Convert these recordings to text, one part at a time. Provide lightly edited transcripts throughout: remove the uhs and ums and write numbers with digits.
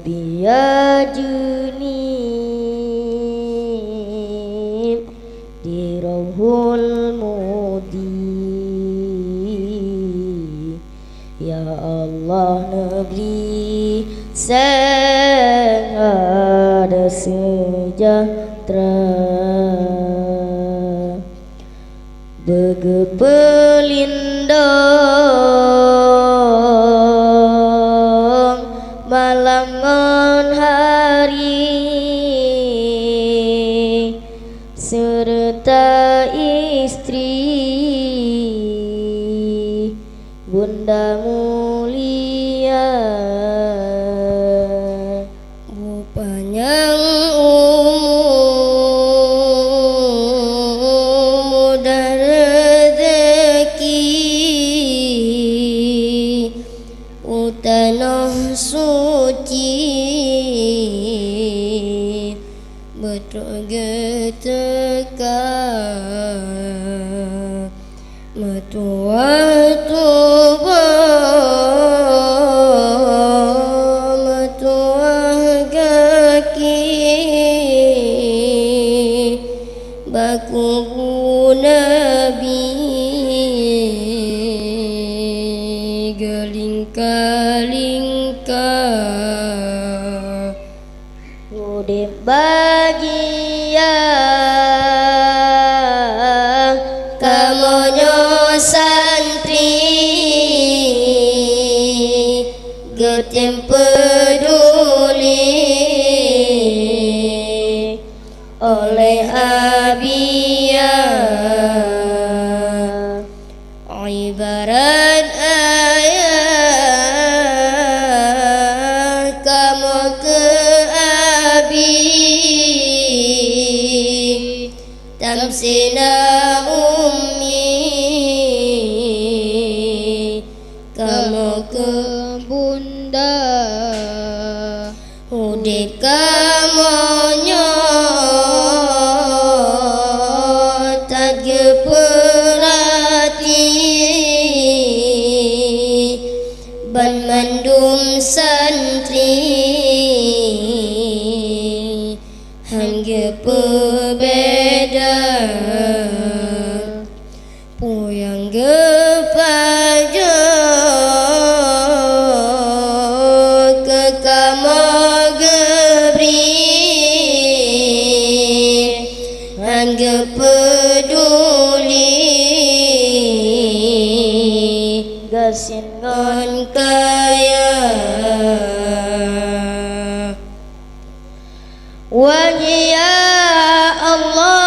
biya junib di Rauhul Mudi. Ya Allah negeri sang ada sejahtera, begepelindung malam hari serta istri Bunda mulia. Panjang umur dan rezeki, tanah suci betul getekan metua tuba metua kaki baku nabi gelingka-lingka udip bagia kamonyo santri getem peduli oleh abiyah ibarat ayat kamu ke abi tamsina ummi kamu ke bunda udip kamonyo ban mandum santri hangge pebeda puyang gepajo ke kamagebri hangge peduli gasin ngon kaya wahya Allah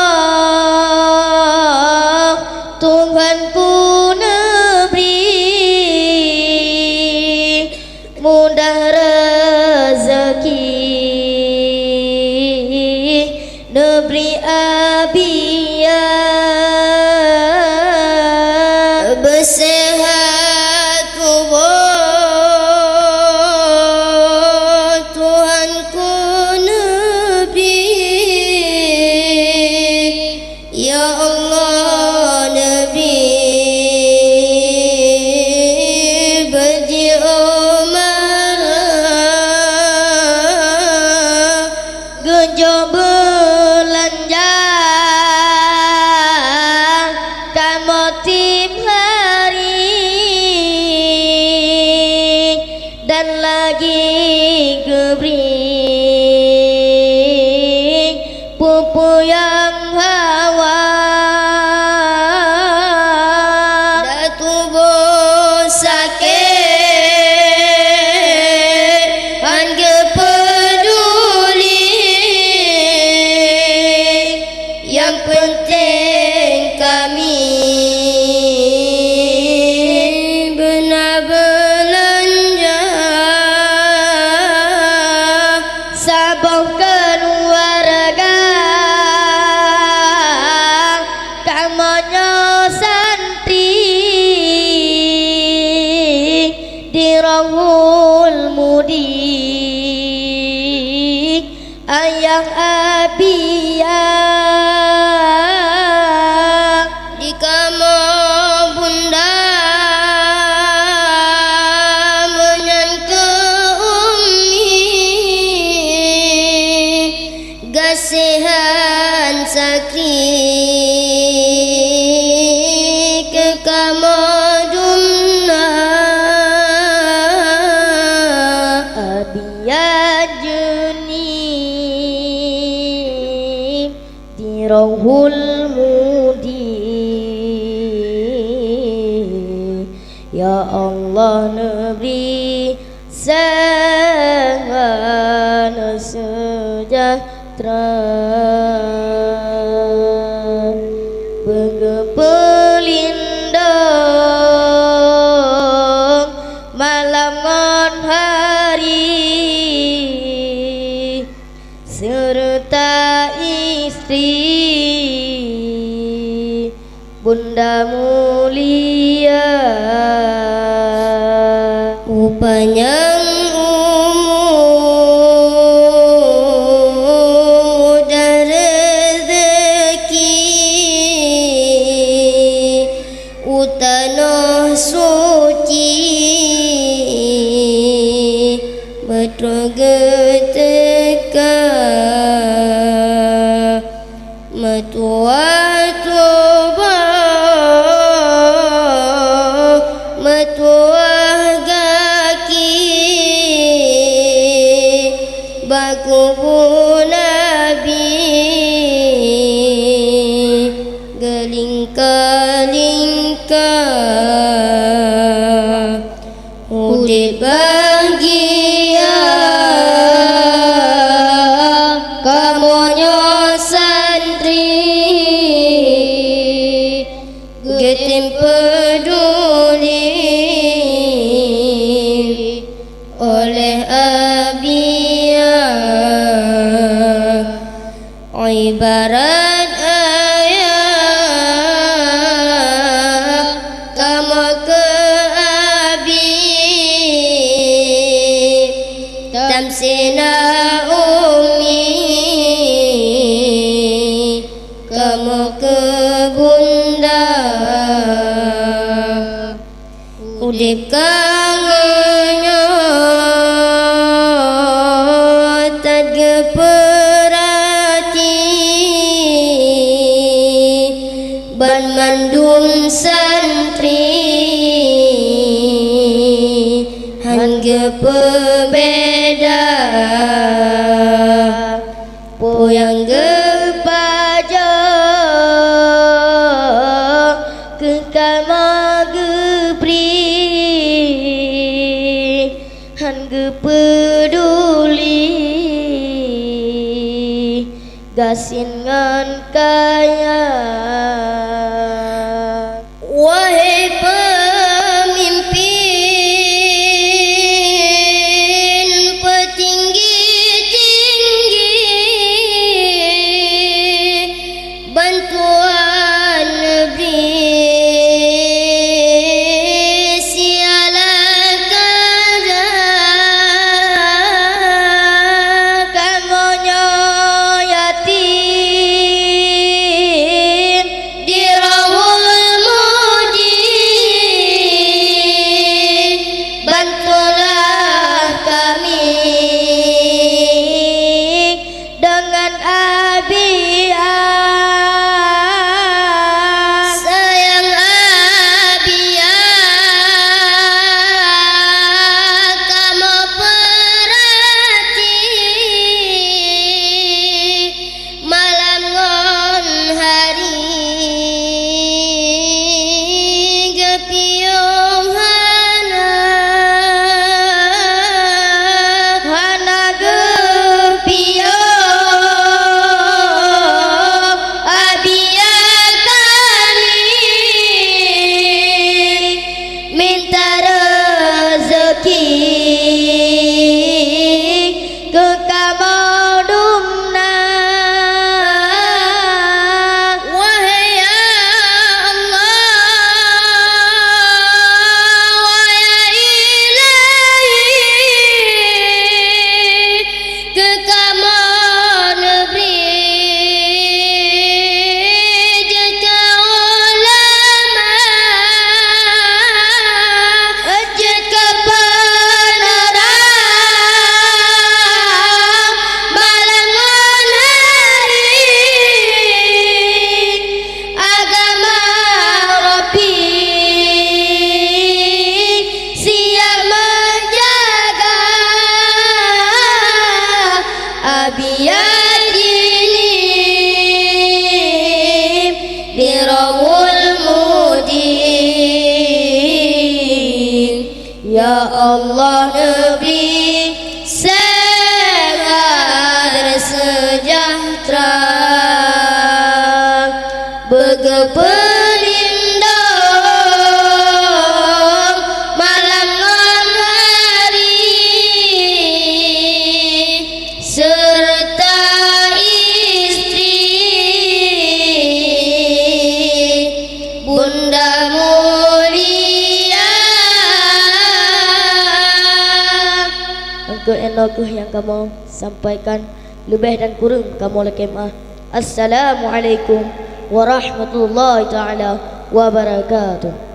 Tuhanku neberi mudah rezeki neberi abiyah bersehat dan lagi gebring pupu yang hawa datu sakit hangge peduli yang penting kami benar keluarga kamonyo santri di Rauhul Mudi ayah abiyah di kamo bunda menyan ke ummi Ya Allah negeri sangat sejahtera, berpelindung malam dan hari, serta istri Bunda mulia, panjang umur dan rezeki, tanah suci bertergeteka, metua toba metua baku Nabi gelingka-lingka, udip bahagia kamonyo santri, getim peduli oleh ibarat ayah kamu ke abi tamsina umi kamu ke bunda udip kangennya bandung santri hangge pembeda poyang gepaja ke kama gebri hangge peduli gasin ngan kaya. Wahai pemimpin petinggi-tinggi bantuan negeri, sialakan kamonyo yatim di bantulah kami dengan abiah, sayang abiah kamu perhati malam ngon hari gepiung ke kamodumna. Wahai Allah, wahai Ilahi, ke kamon negeri jika ulama Ya Allah Nabi sangat sejahtera bergepelindung malam dan hari serta istri Bunda mulia. Engkau enakuh yang kamu sampaikan lebih dan kurang kamu lekemah. Assalamualaikum warahmatullahi taala wabarakatuh.